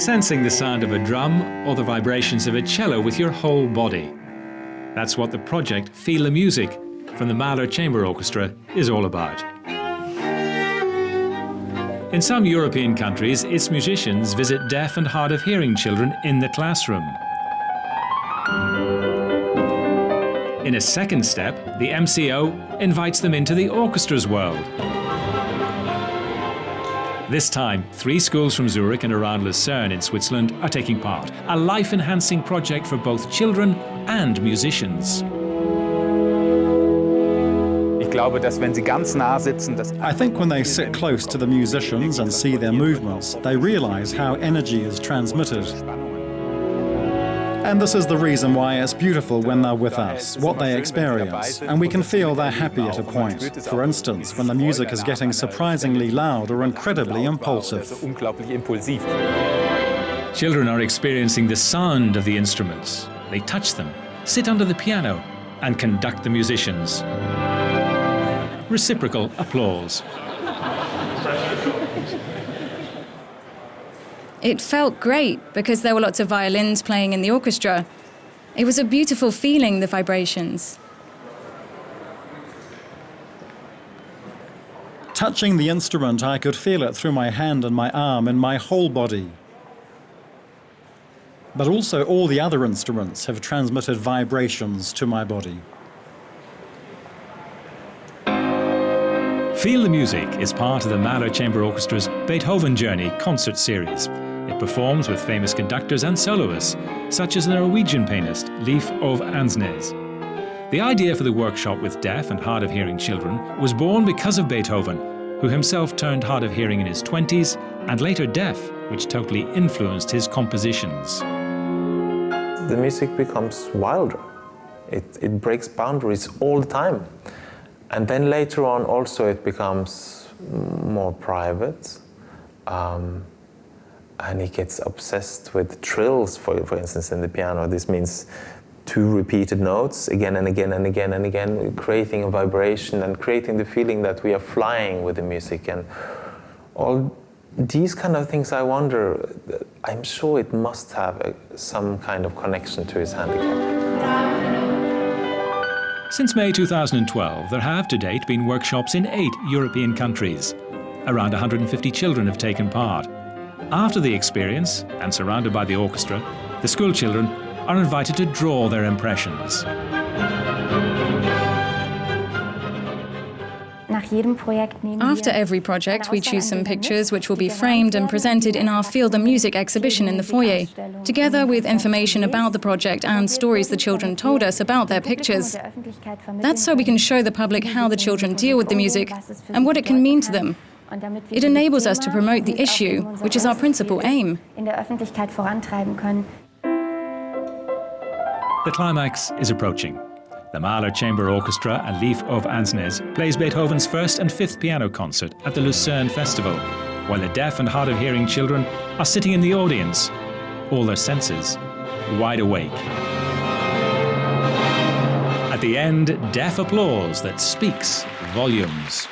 sensing the sound of a drum or the vibrations of a cello with your whole body. That's what the project Feel the Music from the Mahler Chamber Orchestra is all about. In some European countries, its musicians visit deaf and hard of hearing children in the classroom. In a second step, the MCO invites them into the orchestra's world. This time, 3 schools from Zurich and around Lucerne in Switzerland are taking part. A life-enhancing project for both children and musicians. I think when they sit close to the musicians and see their movements, they realize how energy is transmitted. And this is the reason why it's beautiful when they're with us, what they experience, and we can feel they're happy at a point. For instance, when the music is getting surprisingly loud or incredibly impulsive. Children are experiencing the sound of the instruments. They touch them, sit under the piano, and conduct the musicians. Reciprocal applause. It felt great because there were lots of violins playing in the orchestra. It was a beautiful feeling, the vibrations. Touching the instrument, I could feel it through my hand and my arm and my whole body. But also all the other instruments have transmitted vibrations to my body. Feel the Music is part of the Mahler Chamber Orchestra's Beethoven Journey concert series. It performs with famous conductors and soloists, such as the Norwegian pianist Leif Ove Ansnes. The idea for the workshop with deaf and hard of hearing children was born because of Beethoven, who himself turned hard of hearing in his 20s and later deaf, which totally influenced his compositions. The music becomes wilder. It breaks boundaries all the time. And then later on also it becomes more private, and he gets obsessed with trills, for instance, in the piano. This means 2 repeated notes again and again and again and again, creating a vibration and creating the feeling that we are flying with the music. And all these kind of things, I wonder, I'm sure it must have some kind of connection to his handicap. Since May 2012, there have to date been workshops in 8 European countries. Around 150 children have taken part. After the experience, and surrounded by the orchestra, the school children are invited to draw their impressions. After every project, we choose some pictures which will be framed and presented in our Feel the Music exhibition in the foyer, together with information about the project and stories the children told us about their pictures. That's so we can show the public how the children deal with the music and what it can mean to them. It enables us to promote the issue, which is our principal aim. The climax is approaching. The Mahler Chamber Orchestra and Leif Ove Ansnes plays Beethoven's 1st and 5th piano concert at the Lucerne Festival, while the deaf and hard of hearing children are sitting in the audience, all their senses wide awake. At the end, deaf applause that speaks volumes.